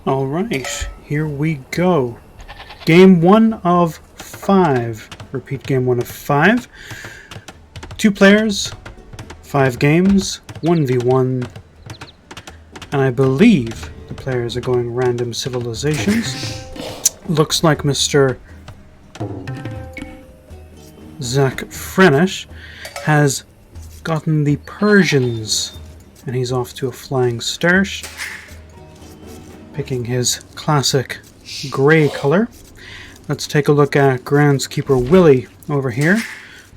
Alright, here we go. Game 1 of 5. Repeat, game 1 of 5. 2 players, 5 games, 1v1. And I believe the players are going random civilizations. Looks like Mr. ZackFrennett has gotten the Persians, and he's off to a flying start, picking his classic grey colour. Let's take a look at GroundsKeeper Willie over here,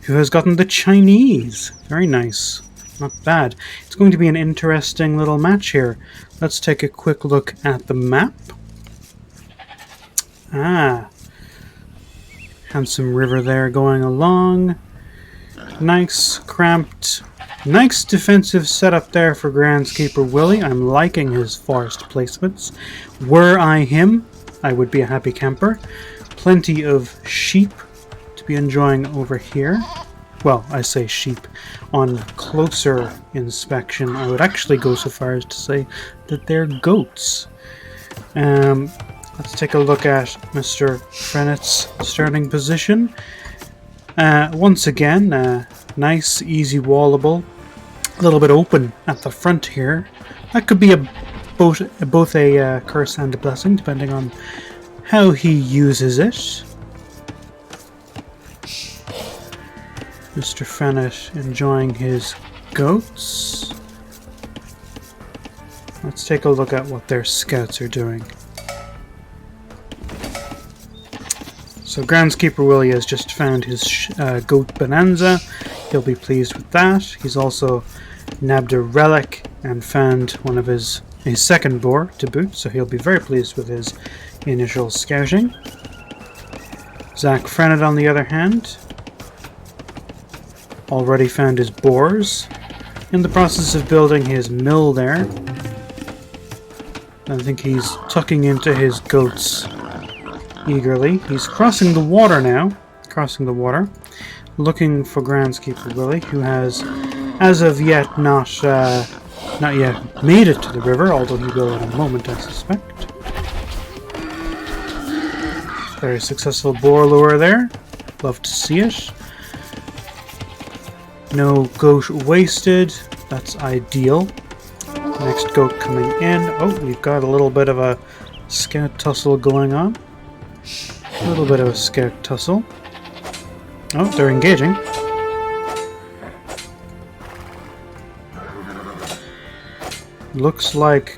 who has gotten the Chinese. Very nice. Not bad. It's going to be an interesting little match here. Let's take a quick look at the map. Handsome river there going along. Nice, cramped. Nice defensive setup there for GroundsKeeper Willie. I'm liking his forest placements. Were I him, I would be a happy camper. Plenty of sheep to be enjoying over here. Well, I say sheep. On closer inspection, I would actually go so far as to say that they're goats. Let's take a look at Mr. Frennett's starting position. Once again, nice, easy wallable. A little bit open at the front here. That could be both a curse and a blessing, depending on how he uses it. Mr. Frennett enjoying his goats. Let's take a look at what their scouts are doing. So GroundsKeeper Willie has just found his goat bonanza. He'll be pleased with that. He's also nabbed a relic and found one of his second boar to boot, so he'll be very pleased with his initial scouting. ZackFrennett, on the other hand, already found his boars. In the process of building his mill there. I think he's tucking into his goats eagerly. He's crossing the water now. Looking for GroundsKeeper Willie, who has, as of yet, not yet made it to the river, although he will in a moment, I suspect. Very successful boar lure there. Love to see it. No goat wasted. That's ideal. Next goat coming in. Oh, we've got a little bit of a scout tussle going on. A little bit of a scout tussle. Oh, they're engaging. Looks like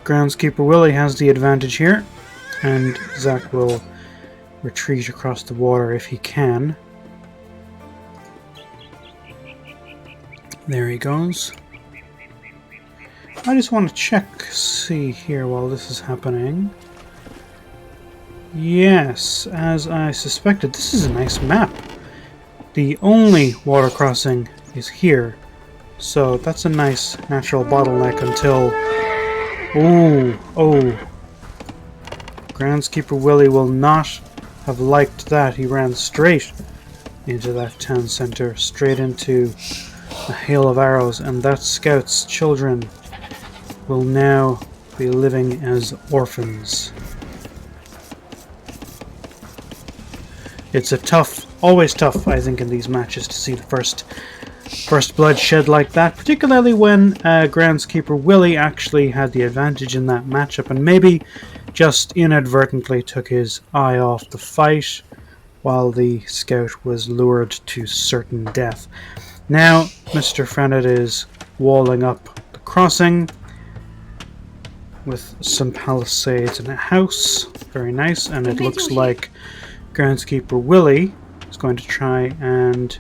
GroundsKeeper Willie has the advantage here, and Zack will retreat across the water if he can. There he goes. I just want to see here while this is happening. Yes, as I suspected, this is a nice map. The only water crossing is here, so that's a nice natural bottleneck until... Oh. GroundsKeeper Willie will not have liked that. He ran straight into that town center, straight into a hail of arrows, and that scout's children will now be living as orphans. It's always tough, I think, in these matches to see the first bloodshed like that, particularly when GroundsKeeper Willie actually had the advantage in that matchup and maybe just inadvertently took his eye off the fight while the scout was lured to certain death. Now, Mr. Frennett is walling up the crossing with some palisades and a house. Very nice, and it looks like GroundsKeeper Willie is going to try and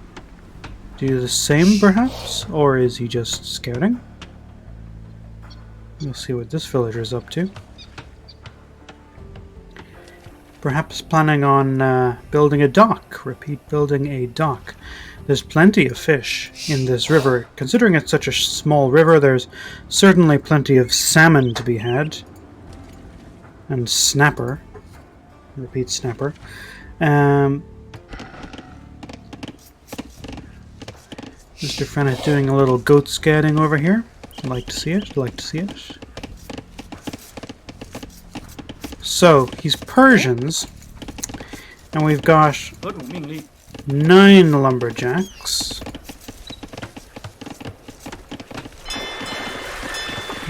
do the same, perhaps? Or is he just scouting? We'll see what this villager is up to. Perhaps planning on building a dock. Repeat, building a dock. There's plenty of fish in this river. Considering it's such a small river, there's certainly plenty of salmon to be had. And snapper. Repeat, snapper. Mr. Frennett doing a little goat scouting over here. Like to see it, like to see it. So, he's Persians, and we've got 9 lumberjacks.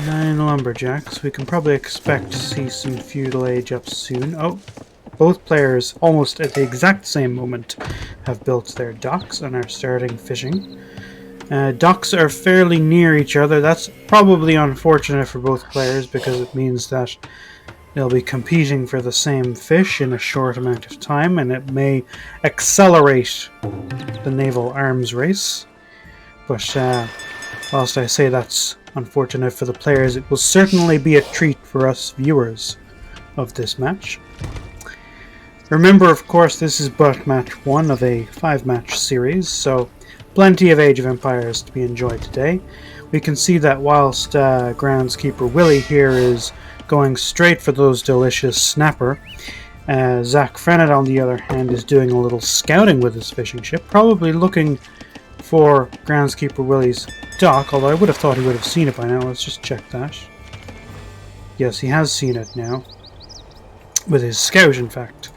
9 lumberjacks. We can probably expect to see some feudal age up soon. Oh, both players, almost at the exact same moment, have built their docks and are starting fishing. Docks are fairly near each other. That's probably unfortunate for both players because it means that they'll be competing for the same fish in a short amount of time, and it may accelerate the naval arms race. But whilst I say that's unfortunate for the players, it will certainly be a treat for us viewers of this match. Remember, of course, this is but match 1 of a 5-match series, so plenty of Age of Empires to be enjoyed today. We can see that whilst Groundskeeper Willie here is going straight for those delicious snapper, ZackFrennett, on the other hand, is doing a little scouting with his fishing ship, probably looking for Groundskeeper Willie's dock, although I would have thought he would have seen it by now. Let's just check that. Yes, he has seen it now. With his scout, in fact.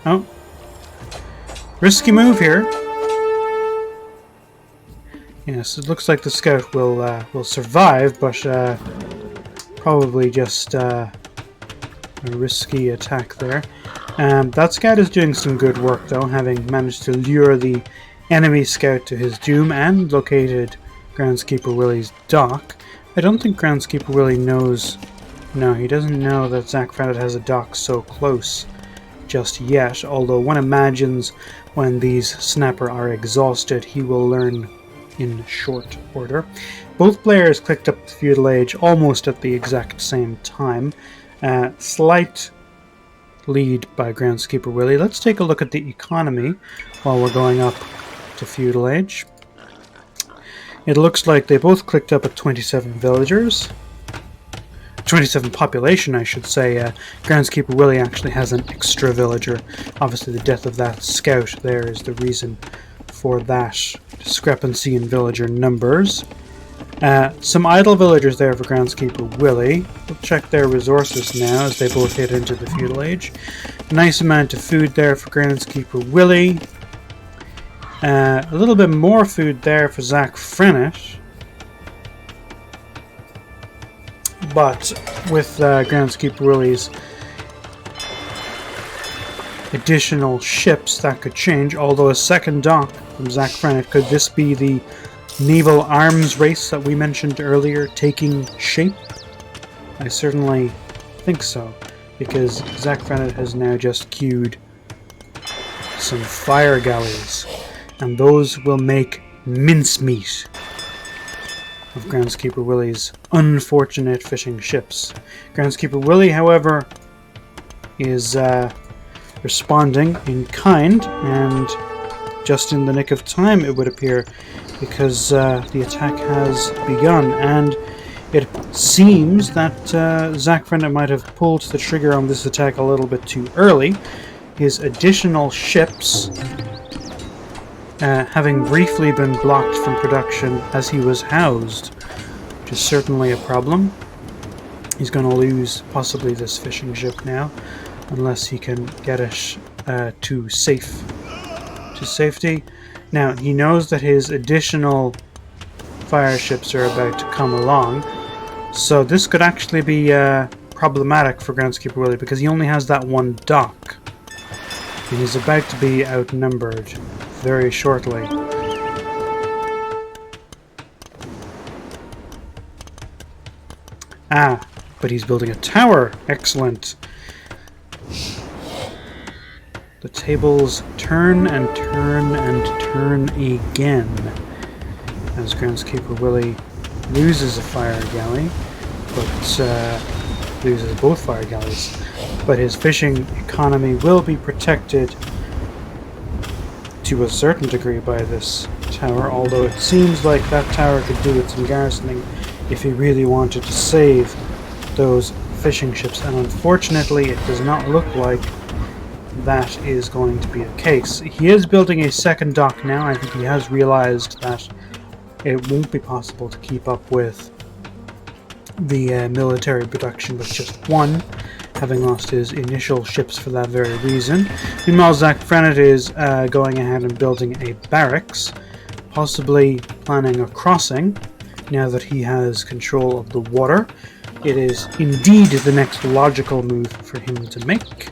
Oh. Risky move here. Yes, it looks like the scout will survive, but probably just a risky attack there. That scout is doing some good work, though, having managed to lure the enemy scout to his doom and located Groundskeeper Willie's dock. I don't think Groundskeeper Willie knows... No, he doesn't know that ZackFrennett has a dock so close just yet, although one imagines when these snapper are exhausted, he will learn in short order. Both players clicked up the feudal age almost at the exact same time. Slight lead by Groundskeeper Willie. Let's take a look at the economy while we're going up to feudal age. It looks like they both clicked up at 27 villagers. 27 population, I should say. Groundskeeper Willie actually has an extra villager. Obviously the death of that scout there is the reason for that discrepancy in villager numbers. Some idle villagers there for Groundskeeper Willie. We'll check their resources now as they both hit into the feudal age. Nice amount of food there for Groundskeeper Willie. A little bit more food there for ZackFrennett. But with Groundskeeper Willie's additional ships, that could change. Although a second dock from ZackFrennett, could this be the naval arms race that we mentioned earlier taking shape? I certainly think so, because ZackFrennett has now just queued some fire galleys, and those will make mincemeat of Groundskeeper Willie's unfortunate fishing ships. Groundskeeper Willie, however, is responding in kind, and just in the nick of time, it would appear, because the attack has begun, and it seems that ZackFrennett might have pulled the trigger on this attack a little bit too early. His additional ships, having briefly been blocked from production as he was housed, which is certainly a problem. He's going to lose possibly this fishing ship now, unless he can get it to safety. Now, he knows that his additional fire ships are about to come along, so this could actually be problematic for Groundskeeper Willie, because he only has that one dock, and he's about to be outnumbered very shortly. Ah, but he's building a tower. Excellent. The tables turn and turn and turn again as Groundskeeper Willie loses a fire galley, but loses both fire galleys. But his fishing economy will be protected to a certain degree by this tower, although it seems like that tower could do with some garrisoning if he really wanted to save those fishing ships, and unfortunately it does not look like that is going to be the case. He is building a second dock now. I think he has realized that it won't be possible to keep up with the military production with just one, having lost his initial ships for that very reason. Meanwhile, ZackFrennett is going ahead and building a barracks, possibly planning a crossing now that he has control of the water. It is indeed the next logical move for him to make.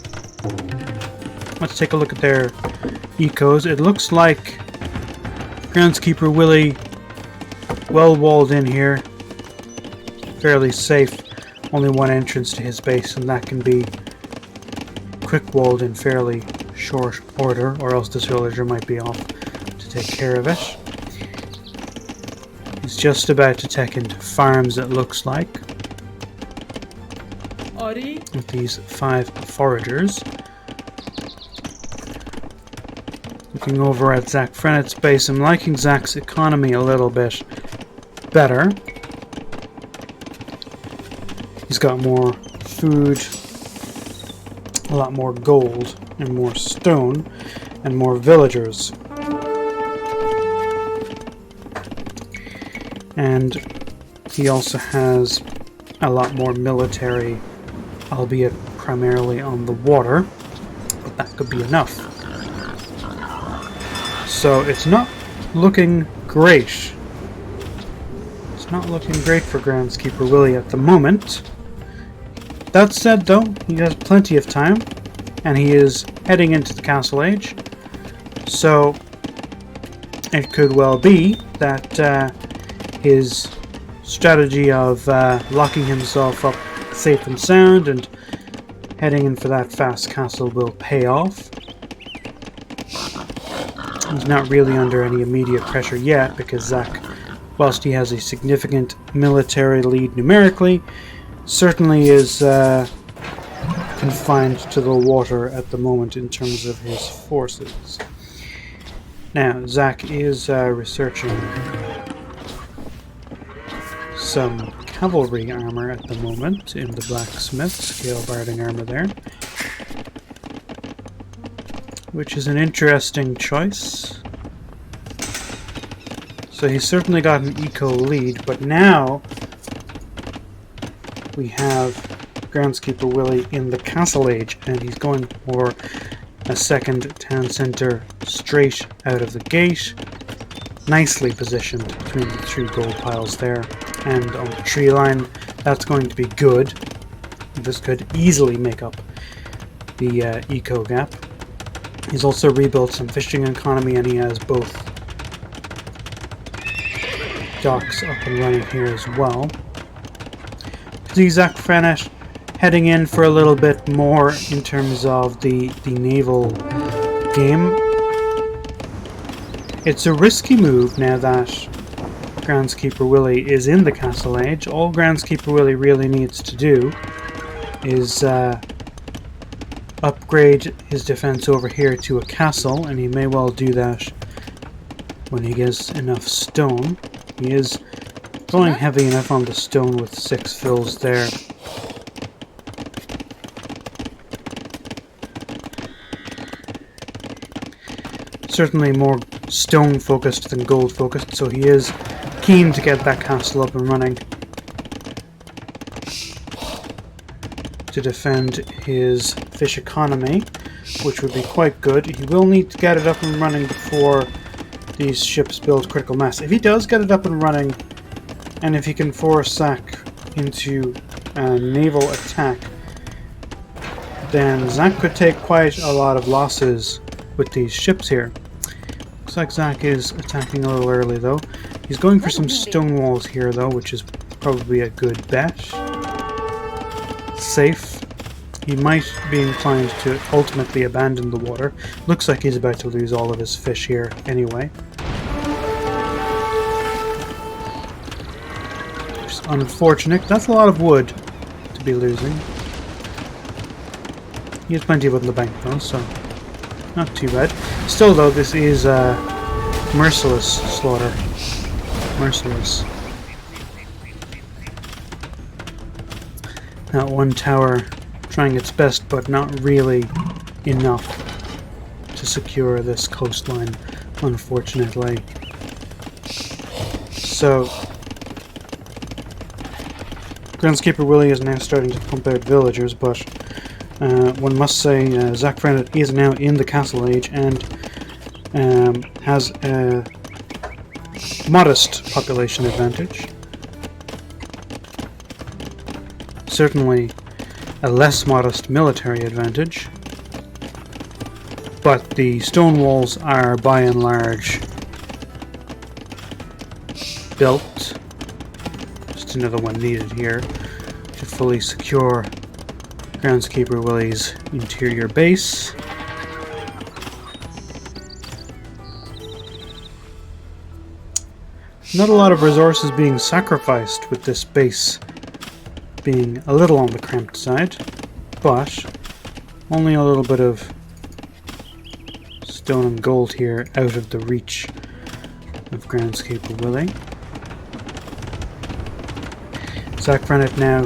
Let's take a look at their ecos. It looks like Groundskeeper Willie well walled in here, fairly safe. Only one entrance to his base, and that can be quick walled in fairly short order, or else this villager might be off to take care of it. He's just about to tech into farms, it looks like, with these 5 foragers. Looking over at ZackFrennett's base, I'm liking Zack's economy a little bit better. He's got more food, a lot more gold, and more stone, and more villagers. And he also has a lot more military, albeit primarily on the water, but that could be enough. So it's not looking great. It's not looking great for Groundskeeper Willie at the moment. That said, though, he has plenty of time, and he is heading into the Castle Age. So it could well be that his strategy of locking himself up safe and sound and heading in for that fast castle will pay off. He's not really under any immediate pressure yet, because Zack, whilst he has a significant military lead numerically, certainly is confined to the water at the moment in terms of his forces. Now, Zack is researching some cavalry armor at the moment in the blacksmith, scale barding armor there, which is an interesting choice. So he's certainly got an eco lead, but now we have Groundskeeper Willie in the Castle Age, and he's going for a second town centre straight out of the gate, nicely positioned between the 3 gold piles there, and on the tree line. That's going to be good. This could easily make up the eco gap. He's also rebuilt some fishing economy, and he has both docks up and running here as well. See ZackFrennett heading in for a little bit more in terms of the naval game. It's a risky move now that Groundskeeper Willie is in the Castle Age. All Groundskeeper Willie really needs to do is upgrade his defense over here to a castle, and he may well do that when he gets enough stone. He is going heavy enough on the stone with 6 fills there. Certainly more stone focused than gold focused, so he is keen to get that castle up and running to defend his fish economy, which would be quite good. He will need to get it up and running before these ships build critical mass. If he does get it up and running, and if he can force Zack into a naval attack, then Zack could take quite a lot of losses with these ships here. Looks like Zack is attacking a little early though. He's going for some stone walls here though, which is probably a good bet. Safe. He might be inclined to ultimately abandon the water. Looks like he's about to lose all of his fish here anyway. Which is unfortunate. That's a lot of wood to be losing. He has plenty of wood in the bank though, so not too bad. Still though, this is merciless slaughter. Merciless. That one tower trying its best, but not really enough to secure this coastline, unfortunately. So Groundskeeper Willie is now starting to pump out villagers, but one must say ZackFrennett is now in the castle age and has a modest population advantage. Certainly a less modest military advantage, but the stone walls are by and large built. Just another one needed here to fully secure Groundskeeper Willie's interior base. Not a lot of resources being sacrificed with this base being a little on the cramped side, but only a little bit of stone and gold here out of the reach of Groundskeeper Willie. ZackFrennett now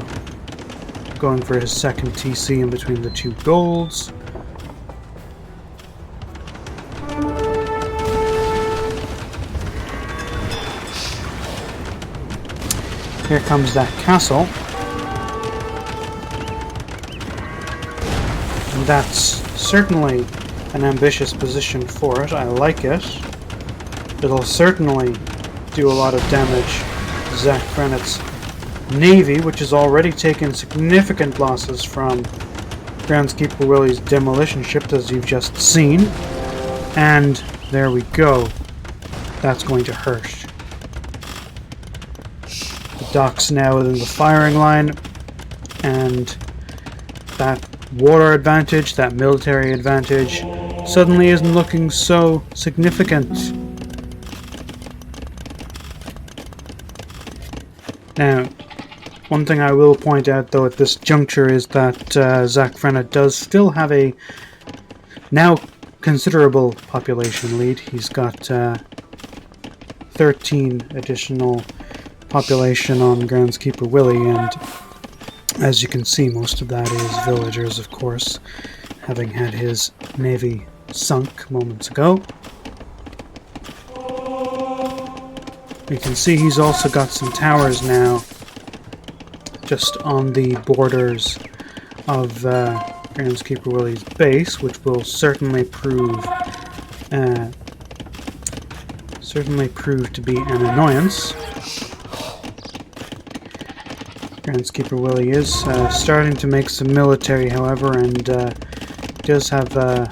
going for his second TC in between the two golds. Here comes that castle. And that's certainly an ambitious position for it. I like it. It'll certainly do a lot of damage to ZackFrennett's navy, which has already taken significant losses from Groundskeeper Willie's demolition ship, as you've just seen. And there we go. That's going to hurt. The dock's now within the firing line, and that water advantage, that military advantage, suddenly isn't looking so significant. Now, one thing I will point out though at this juncture is that ZackFrennett does still have a now considerable population lead. He's got 13 additional population on Groundskeeper Willie, and as you can see, most of that is villagers, of course, having had his navy sunk moments ago. We can see he's also got some towers now just on the borders of Groundskeeper Willie's base, which will certainly prove to be an annoyance. Groundskeeper Willie is starting to make some military, however, and does have a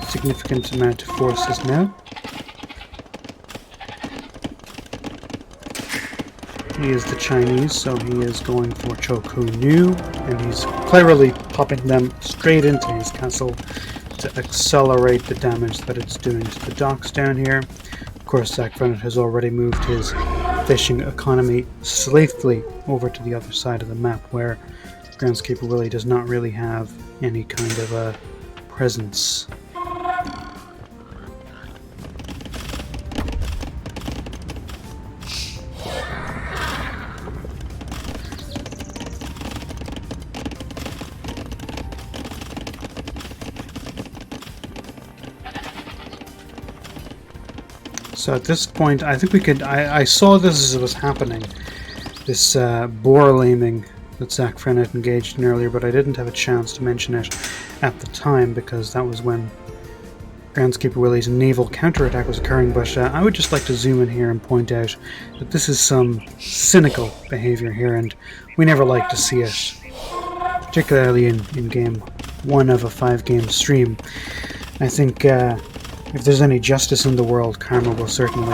significant amount of forces now. He is the Chinese, so he is going for Choku Nu, and he's cleverly popping them straight into his castle to accelerate the damage that it's doing to the docks down here. Of course, ZackFrennett has already moved his fishing economy safely over to the other side of the map, where Groundskeeper Willie does not really have any kind of a presence. So at this point, I think we could... I saw this as it was happening, this boar laming that ZackFrennett engaged in earlier, but I didn't have a chance to mention it at the time because that was when Groundskeeper Willie's naval counterattack was occurring. But I would just like to zoom in here and point out that this is some cynical behavior here, and we never like to see it, particularly in game 1 of a 5-game stream. I think if there's any justice in the world, karma will certainly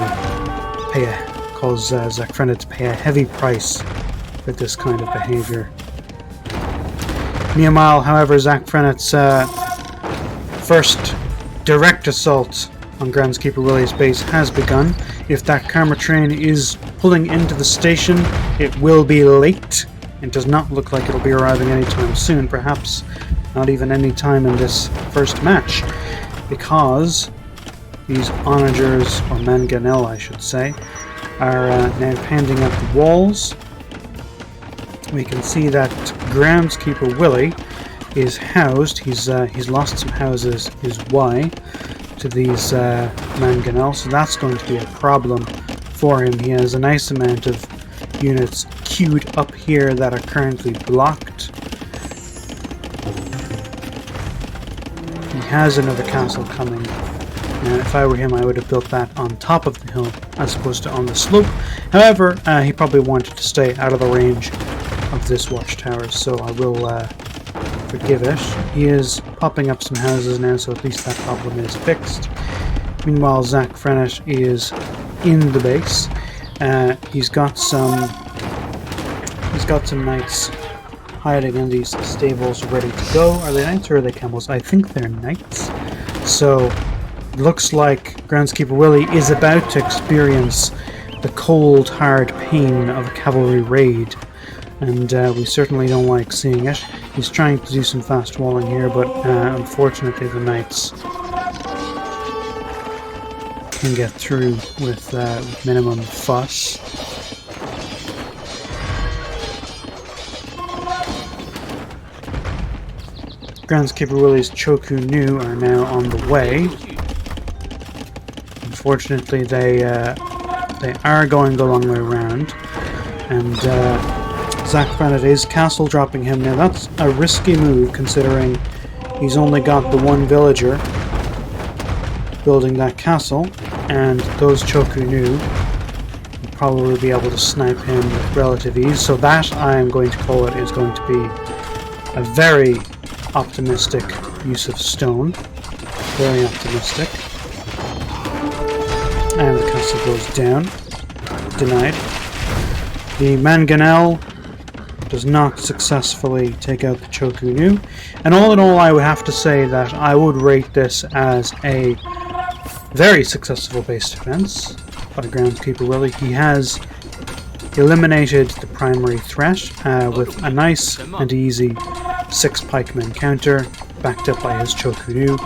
cause ZackFrennett to pay a heavy price for this kind of behavior. Meanwhile, however, ZackFrennett's first direct assault on Groundskeeper Willie's base has begun. If that karma train is pulling into the station, it will be late. It does not look like it'll be arriving anytime soon, perhaps not even any time in this first match, because these onagers, or mangonel I should say, are now handing up the walls. We can see that Groundskeeper Willie is housed. He's lost some houses his way to these mangonel, so that's going to be a problem for him. He has a nice amount of units queued up here that are currently blocked. He has another castle coming. And if I were him, I would have built that on top of the hill as opposed to on the slope. However, he probably wanted to stay out of the range of this watchtower, so I will forgive it. He is popping up some houses now, so at least that problem is fixed. Meanwhile, ZackFrennett is in the base. He's got some knights hiding in these stables ready to go. Are they knights or are they camels? I think they're knights. So looks like Groundskeeper Willie is about to experience the cold, hard pain of a cavalry raid, and we certainly don't like seeing it. He's trying to do some fast walling here, but unfortunately the knights can get through with minimum fuss. Groundskeeper Willie's Choku Nu are now on the way. Unfortunately, they are going the long way around, and ZackFrennett is castle dropping him. Now that's a risky move, considering he's only got the one villager building that castle, and those Choku Nu will probably be able to snipe him with relative ease. So that, I am going to call it, is going to be a very optimistic use of stone. Very optimistic. And the castle goes down. Denied. The Mangonel does not successfully take out the Choku Nu. And all in all, I would have to say that I would rate this as a very successful base defense by Groundskeeper Willie. He has eliminated the primary threat with a nice and easy 6 pikemen counter, backed up by his Choku Nu.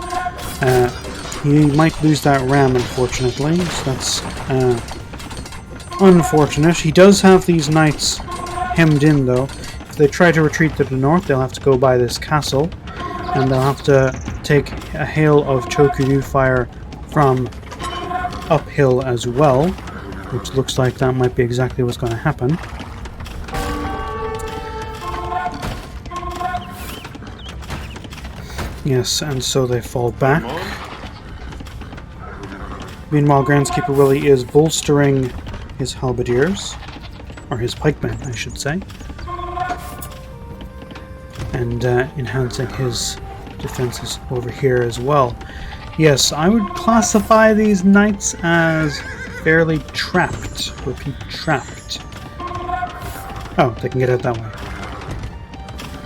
He might lose that ram, unfortunately, so that's unfortunate. He does have these knights hemmed in, though. If they try to retreat to the north, they'll have to go by this castle, and they'll have to take a hail of Choku Nu fire from uphill as well, which looks like that might be exactly what's going to happen. Yes, and so they fall back. Meanwhile, Groundskeeper Willie is bolstering his halberdiers, or his pikemen, I should say, and enhancing his defenses over here as well. Yes, I would classify these knights as fairly trapped. Repeat, trapped. Oh, they can get out that way.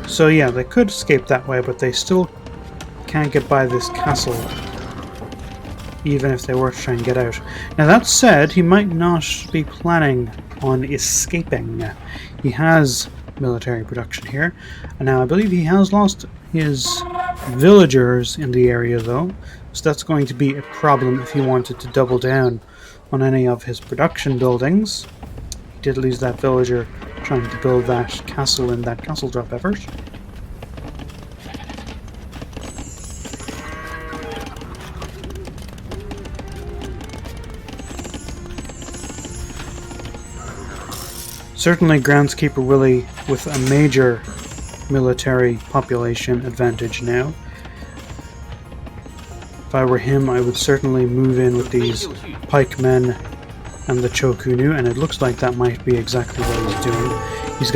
So yeah, they could escape that way, but they still can't get by this castle, even if they were to try and get out. Now that said, he might not be planning on escaping. He has military production here, and now I believe he has lost his villagers in the area though, so that's going to be a problem if he wanted to double down on any of his production buildings. He did lose that villager trying to build that castle in that castle drop effort. Certainly Groundskeeper Willie with a major military population advantage now. If I were him, I would certainly move in with these pikemen and the Choku Nu, and it looks like that might be exactly what he's doing. He's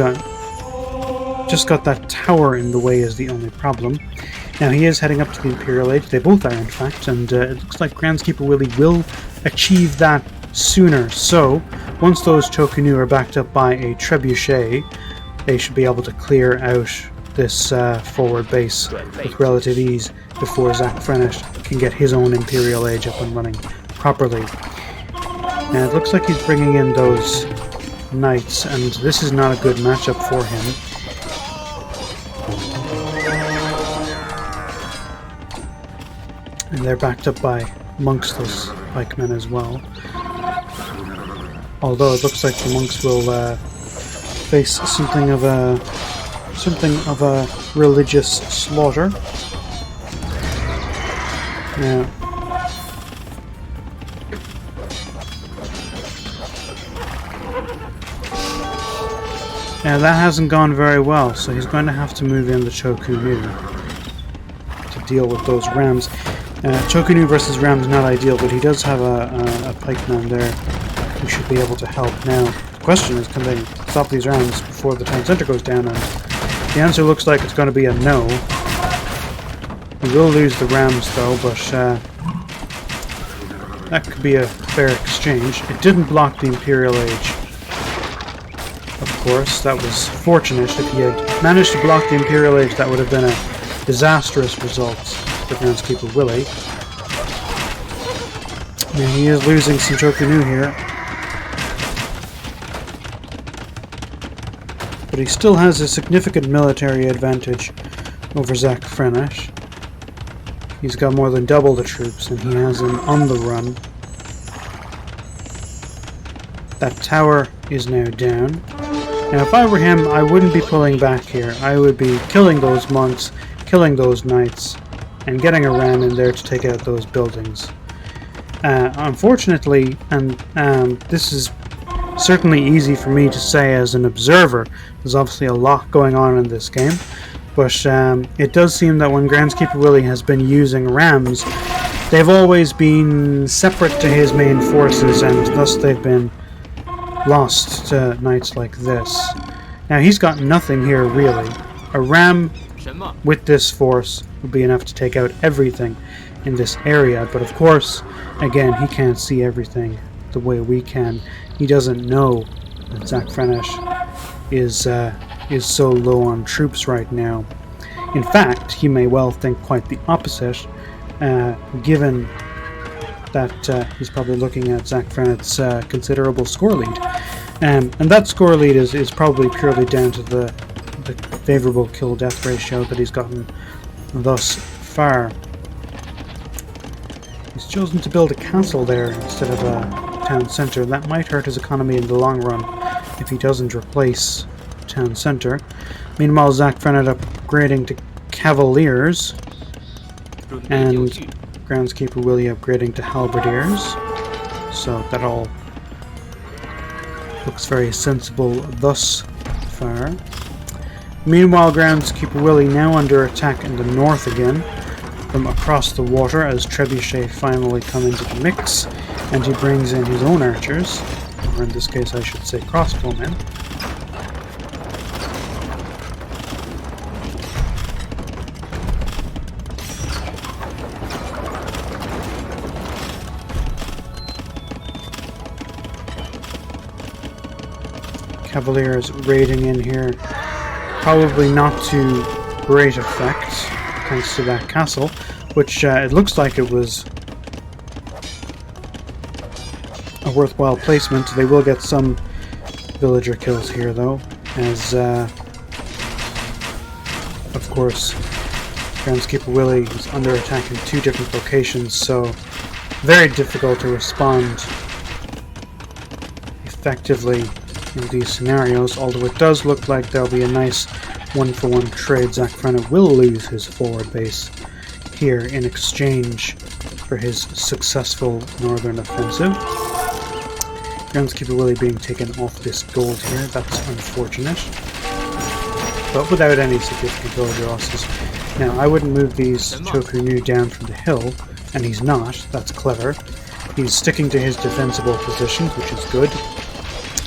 just got that tower in the way is the only problem. Now he is heading up to the Imperial Age. They both are, in fact, and it looks like Groundskeeper Willie will achieve that sooner. So once those Choku Nu are backed up by a trebuchet, they should be able to clear out this forward base with relative ease before ZackFrennett can get his own Imperial Age up and running properly. Now it looks like he's bringing in those knights, and this is not a good matchup for him. And they're backed up by monks, those pikemen as well. Although it looks like the monks will face something of a religious slaughter. Now, Now that hasn't gone very well, so he's going to have to move in the Chokunu to deal with those rams. Chokunu versus rams not ideal, but he does have a pikeman there who should be able to help. Now, the question is, can they stop these rams before the town center goes down? And the answer looks like it's going to be a no. We will lose the rams though, but that could be a fair exchange. It didn't block the Imperial Age. Of course, that was fortunate. If he had managed to block the Imperial Age, that would have been a disastrous result for GroundsKeeper Willie. Now he is losing some Chokunu here. But he still has a significant military advantage over ZackFrennett. He's got more than double the troops, and he has him on the run. That tower is now down. Now if I were him, I wouldn't be pulling back here. I would be killing those monks, killing those knights, and getting a ram in there to take out those buildings. Unfortunately, and this is certainly easy for me to say as an observer, there's obviously a lot going on in this game, but it does seem that when GroundsKeeper Willie has been using rams, they've always been separate to his main forces, and thus they've been lost to knights like this. Now he's got nothing here really. A ram with this force would be enough to take out everything in this area, but of course, again, he can't see everything the way we can. He doesn't know that ZackFrennett is so low on troops right now. In fact, he may well think quite the opposite, given that he's probably looking at ZackFrennett's considerable score lead. And that score lead is probably purely down to the favorable kill-death ratio that he's gotten thus far. He's chosen to build a castle there instead of a town center. That might hurt his economy in the long run if he doesn't replace town center. Meanwhile, ZackFrennett upgrading to cavaliers, and GroundsKeeper Willie upgrading to halberdiers. So that all looks very sensible thus far. Meanwhile, GroundsKeeper Willie now under attack in the north again from across the water as trebuchet finally come into the mix, and he brings in his own archers, or in this case I should say crossbowmen. Cavaliers raiding in here, probably not to great effect thanks to that castle, which it looks like it was a worthwhile placement. They will get some villager kills here though, as of course GroundsKeeper Willie is under attack in two different locations, so very difficult to respond effectively in these scenarios, although it does look like there'll be a nice one-for-one trade. ZackFrennett will lose his forward base here in exchange for his successful northern offensive. GroundsKeeper Willie being taken off this gold here, that's unfortunate, but without any significant villager losses. Now, I wouldn't move these Chokunu down from the hill, and he's not. That's clever. He's sticking to his defensible positions, which is good.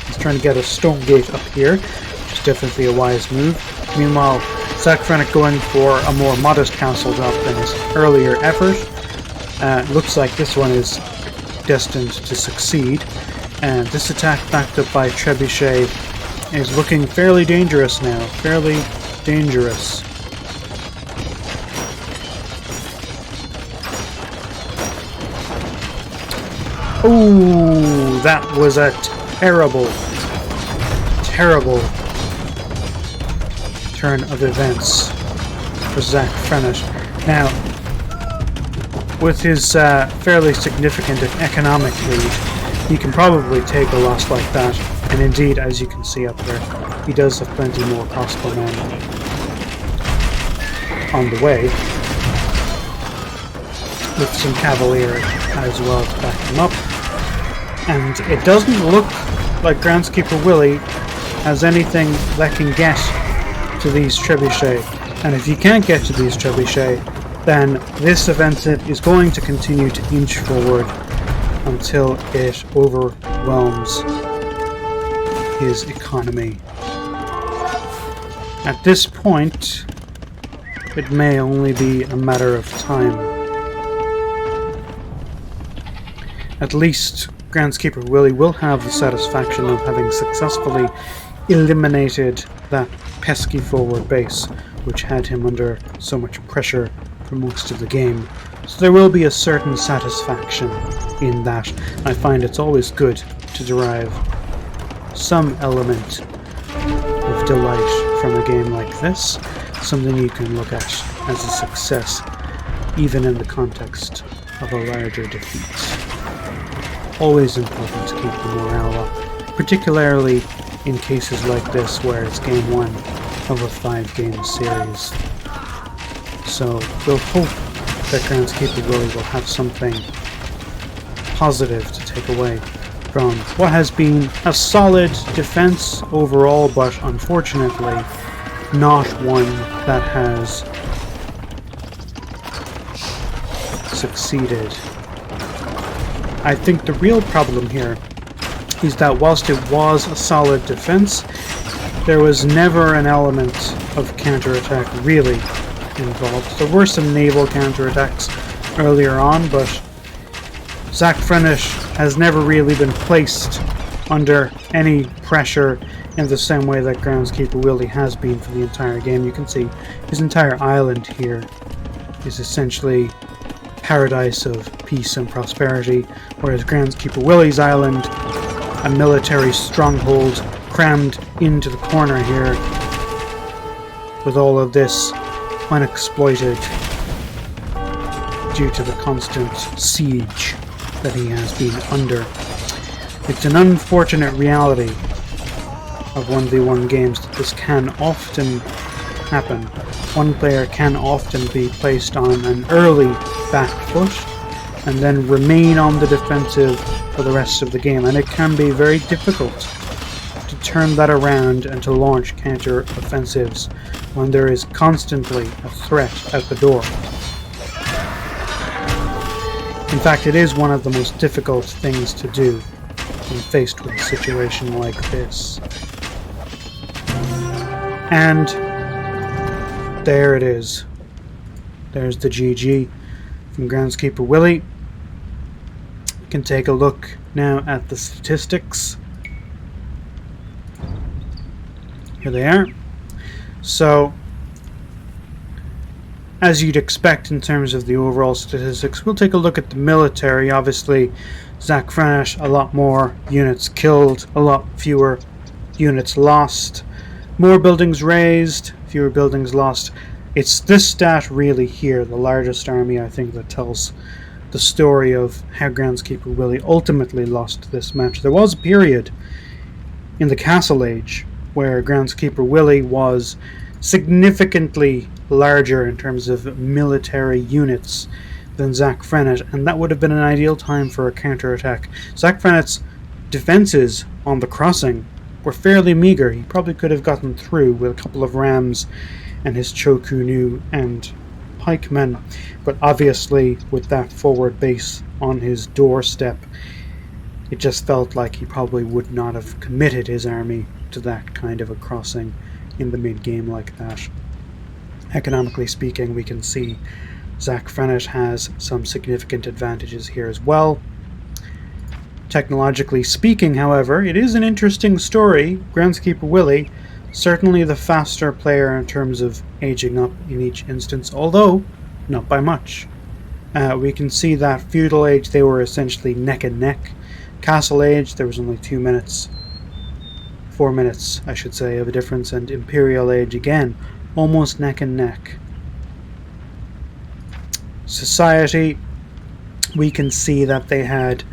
He's trying to get a stone gate up here, which is definitely a wise move. Meanwhile, ZackFrennett going for a more modest castle drop than his earlier effort. Looks like this one is destined to succeed. And this attack backed up by trebuchet is looking fairly dangerous now. Fairly dangerous. Ooh, that was a terrible turn of events for ZackFrennett. Now, with his fairly significant economic lead, he can probably take a loss like that, and indeed, as you can see up there, he does have plenty more crossbowmen on the way, with some cavalier as well to back him up. And it doesn't look like Groundskeeper Willie has anything that can get to these trebuchet. And if you can't get to these trebuchet, then this offensive is going to continue to inch forward until it overwhelms his economy. At this point, it may only be a matter of time. At least Groundskeeper Willie will have the satisfaction of having successfully eliminated that pesky forward base, which had him under so much pressure for most of the game. So there will be a certain satisfaction in that. I find it's always good to derive some element of delight from a game like this, something you can look at as a success, even in the context of a larger defeat. Always important to keep the morale up, particularly in cases like this where it's game 1 of a 5-game series. So we'll hope that Groundskeeper Willie will have something positive to take away from what has been a solid defense overall, but unfortunately not one that has succeeded. I think the real problem here is that whilst it was a solid defense, there was never an element of counterattack really involved. There were some naval counterattacks earlier on, but ZackFrennett has never really been placed under any pressure in the same way that Groundskeeper Willie has been for the entire game. You can see his entire island here is essentially paradise of peace and prosperity, whereas Groundskeeper Willie's island, a military stronghold crammed into the corner here, with all of this unexploited due to the constant siege that he has been under. It's an unfortunate reality of 1v1 games that this can often happen. One player can often be placed on an early back foot and then remain on the defensive for the rest of the game, and it can be very difficult to turn that around and to launch counter-offensives when there is constantly a threat at the door. In fact, it is one of the most difficult things to do when faced with a situation like this. And there it is. There's the GG from Groundskeeper Willie. We can take a look now at the statistics. Here they are. So, as you'd expect in terms of the overall statistics, we'll take a look at the military. Obviously, ZackFrennett, a lot more units killed, a lot fewer units lost. More buildings razed, fewer buildings lost. It's this stat really here, the largest army, I think, that tells the story of how Groundskeeper Willie ultimately lost this match. There was a period in the Castle Age where Groundskeeper Willie was significantly larger in terms of military units than ZackFrennett, and that would have been an ideal time for a counterattack. ZackFrennett's defenses on the crossing were fairly meager. He probably could have gotten through with a couple of rams and his Chokunu and pikemen, but obviously with that forward base on his doorstep, it just felt like he probably would not have committed his army to that kind of a crossing in the mid-game like that. Economically speaking, we can see ZackFrennett has some significant advantages here as well. Technologically speaking, however, it is an interesting story. Groundskeeper Willie, certainly the faster player in terms of aging up in each instance, although not by much. We can see that Feudal Age, they were essentially neck and neck. Castle Age, there was only 2 minutes, 4 minutes, I should say, of a difference, and Imperial Age, again, almost neck and neck. Society, we can see that they had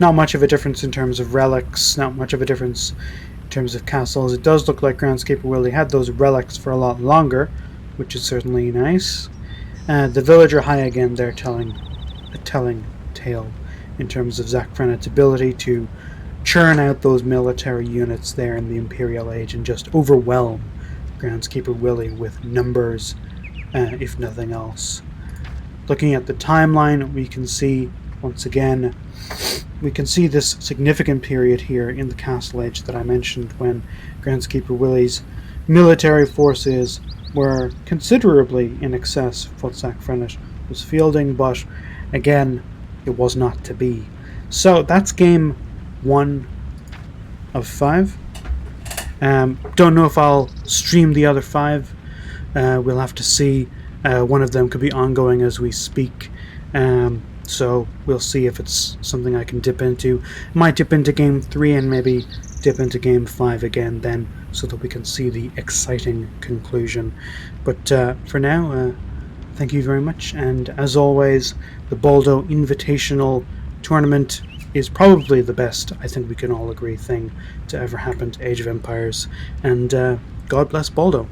not much of a difference in terms of relics, not much of a difference in terms of castles. It does look like Groundskeeper Willie had those relics for a lot longer, which is certainly nice. The villager high again, they're telling a telling tale in terms of ZackFrennett's ability to churn out those military units there in the Imperial Age and just overwhelm Groundskeeper Willie with numbers, if nothing else. Looking at the timeline, we can see, once again, we can see this significant period here in the Castle Age that I mentioned when Groundskeeper Willie's military forces were considerably in excess of what ZackFrennett was fielding, but again, it was not to be. So that's game 1 of 5. Don't know if I'll stream the other 5. We'll have to see. One of them could be ongoing as we speak. So we'll see if it's something I can dip into. Might dip into game 3 and maybe dip into game 5 again then, so that we can see the exciting conclusion. But for now, thank you very much, and as always, the Baldo Invitational tournament is probably the best, I think we can all agree, thing to ever happen to Age of Empires, and God bless Baldo.